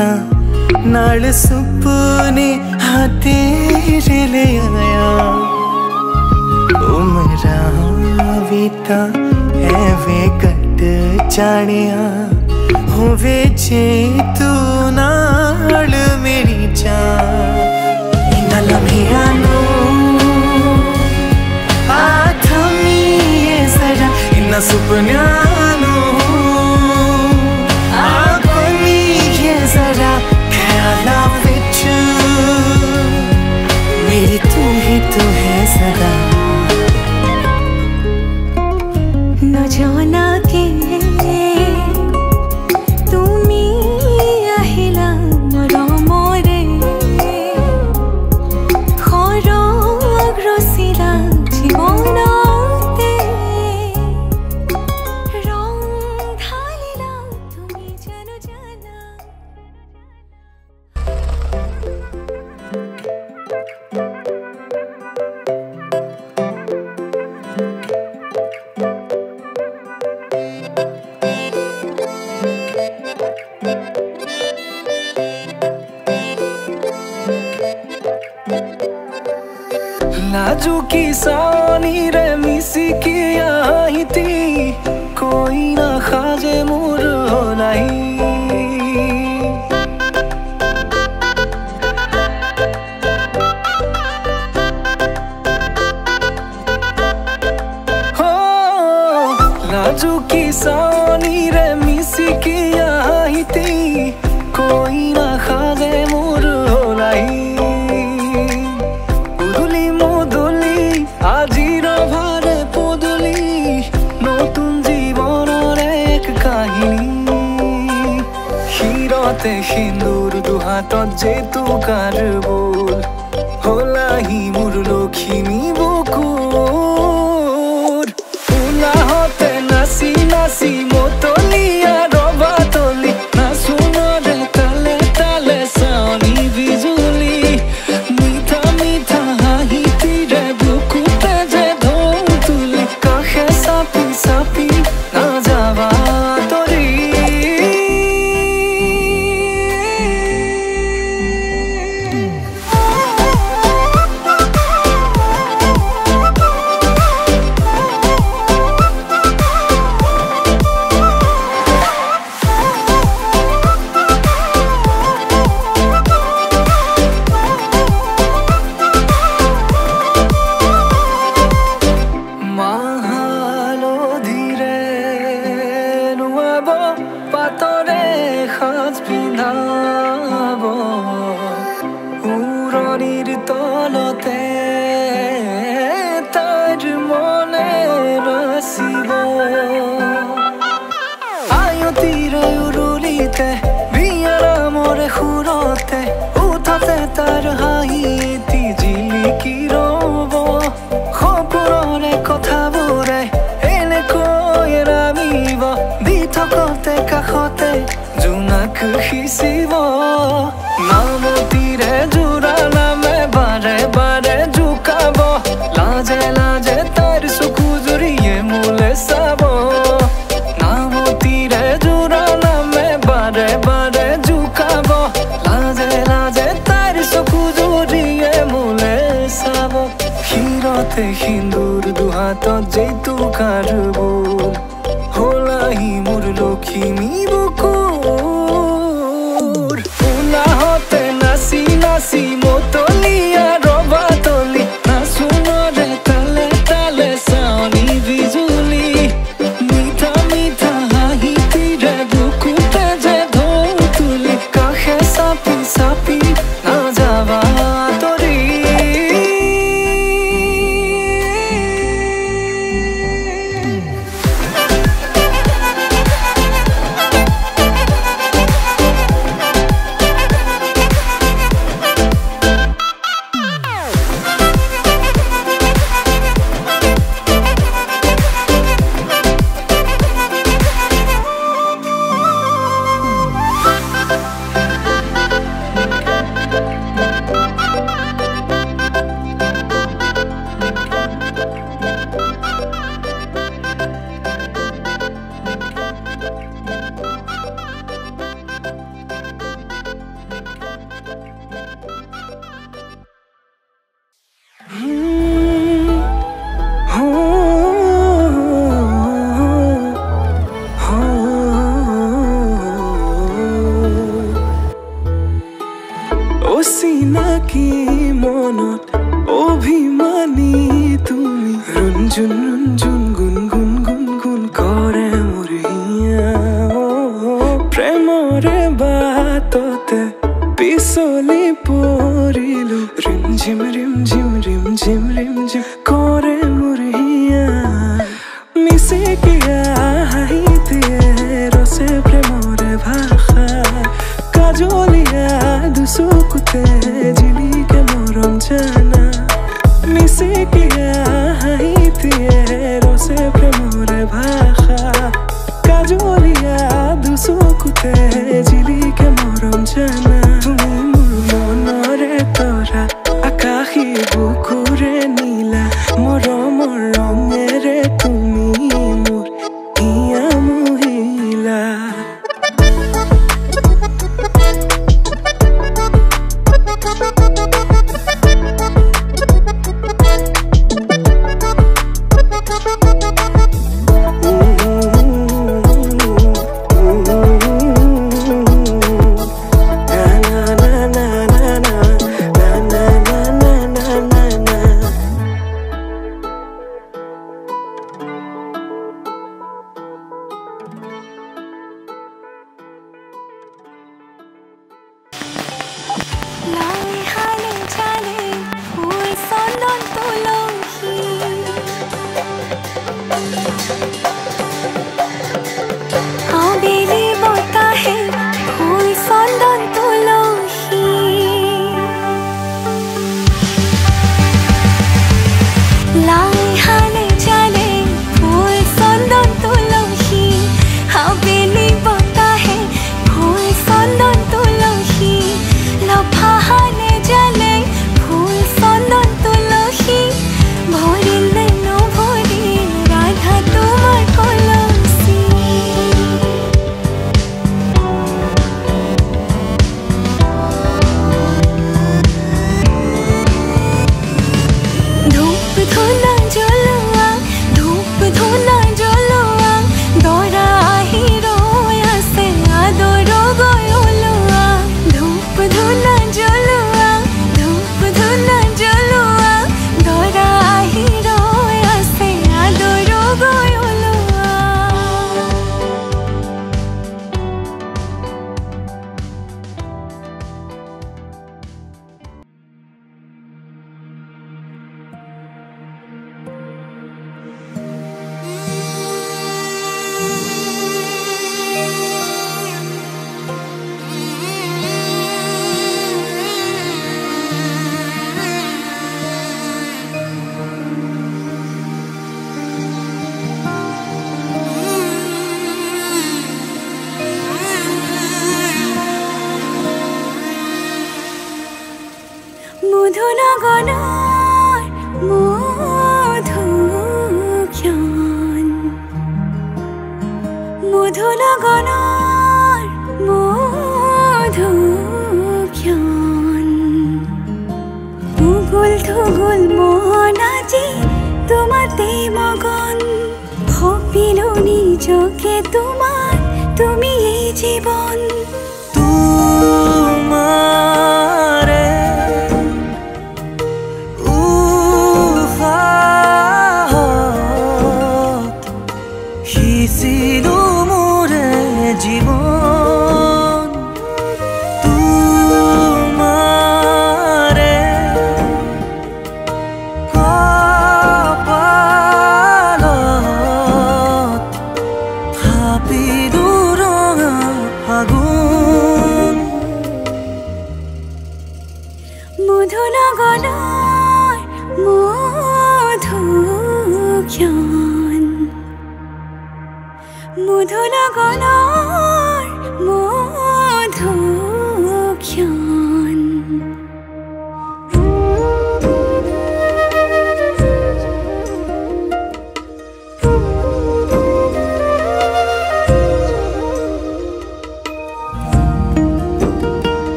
रीता नाल सुपने हाँ तेरे ले आया उमरा बीता एवे कट जानिया होवे जे तू नाल मेरी जान इना लम्हिया नू आथमी जरा इना सुपन्या नू आगमी जरा ख्याला विच मेरी तू ही तू है सदा न जाना के तुमी আহিলা মৰমৰে খৰগ ৰচিলা জীৱনতে ৰং ঢালিলা তুমি জানো জানা लाजू की सानी रे मिसी की आई थी कोई ना खाजे मोर हो नहीं हो लाजू की सानी रे मिसी की आई थी कोई ना खाजे मोर हो नहीं আজির ভারে পদলি নতুন জীবনের এক কাহিনী শিরতে সিন্দুর দুহাতত যে তু কারবল হলাহি মোর লক্ষ্মী বুকুর উলাহতে নাচি নাচি মতলিয়া রবা তলি নাচুনরে তালে তালে সানি বিজুলি মিঠা মিঠা হাহি তীরে सापी ना जावा तोरी পাতরে সাজ পিন্ধাব উৰণিৰ তলতে তাইৰ মনে নাচিব আয়তিৰে উৰুলিতে বিয়াৰ মৰে সুৰতে উঠতে তাৰ হাঁহি এটি জিলিকি ৰব সপোনৰে কথাবোৰে এনেকৈ নামিব দি থকতে কাষতে জোনাক সিঁচিব নামতিৰে জোৰা নামে বাৰে বাৰে জোকাব লাজে লাজে তাইৰ চকু জুৰিয়ে মোলে চাব নামতিৰে জোৰা নামে বাৰে বাৰে জোকাব লাজে লাজে তাইৰ চকু জুৰিয়ে মোলে চাব শিৰতে সিন্দুৰ দুহাতত যে তু কাৰবল হলাহি মোর লক্ষ্মী বুকুর উলাহতে নাচি নাচি মতলিয়া রবা তলি নাচুনরে তালে তালে সানি বিজুলি মিঠা মিঠা হাঁহি তীরে বুকুতে যে ঢৌ তুলি কাষে চাপি চাপি না যাবা তৰি কি মনত অভিমানী তুমি ৰুণজুন ৰুণজুন গুণগুণ গুণগুণ কৰে মোৰ হিয়া প্ৰেমৰে বাটতে পিছলি পৰিলো ৰিমঝিম ৰিমঝিম ৰিমঝিম ৰিমঝিম কৰে মোৰ হিয়া মিচিকিয়া হাঁহিতিয়ে ৰচে প্ৰেমৰে ভাষা কাজলিয়া দুচকুতে জিলিকে মৰম জানা মিচিকিয়া হাঁহিতিয়ে ৰচে প্ৰেমৰে ভাষা কাজলিয়া দুচকুতে জিলিকে মৰম জানা তুমি মোৰ মনৰে তৰা আকাশী বুকুৰে নীলা মৰমৰ ৰঙেৰে তুমি মোৰ হিয়া মহিলা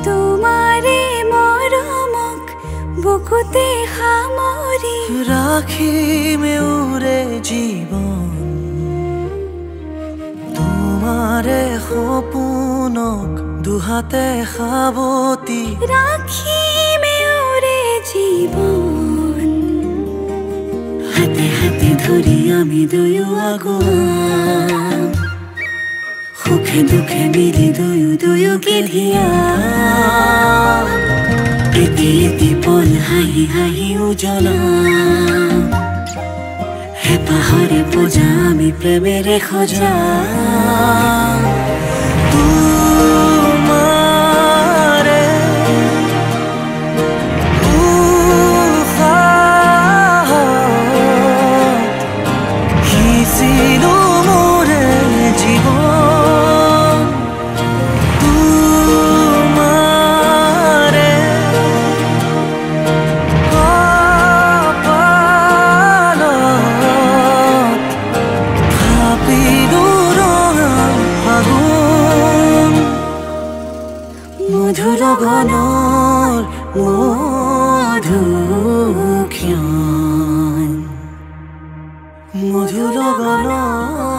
তোমাৰে মৰমক বুকুতে সামৰি ধৰি ৰাখিমে উৰে জীৱন তোমাৰে সপোনক দুহাতে সাৱটি ৰাখিমে উৰে জীৱন হাতে হাতে ধৰি আমি দুয়ো আগুৱা সুখে দুখে মিলি দুয়োকে ধিয়া এটি এটি পল হাঁহি হাঁহি উজ্বলা হেঁপাহৰে পূজা আমি প্ৰেমেৰে সজা তোমাৰে উশাহত সিঁচিলো মোৰে জীৱন তোমাৰে কপালত থাপিলো ৰঙা ফাগুন মধুৰ গণৰ মধুক্ষণ মধুৰ গণৰ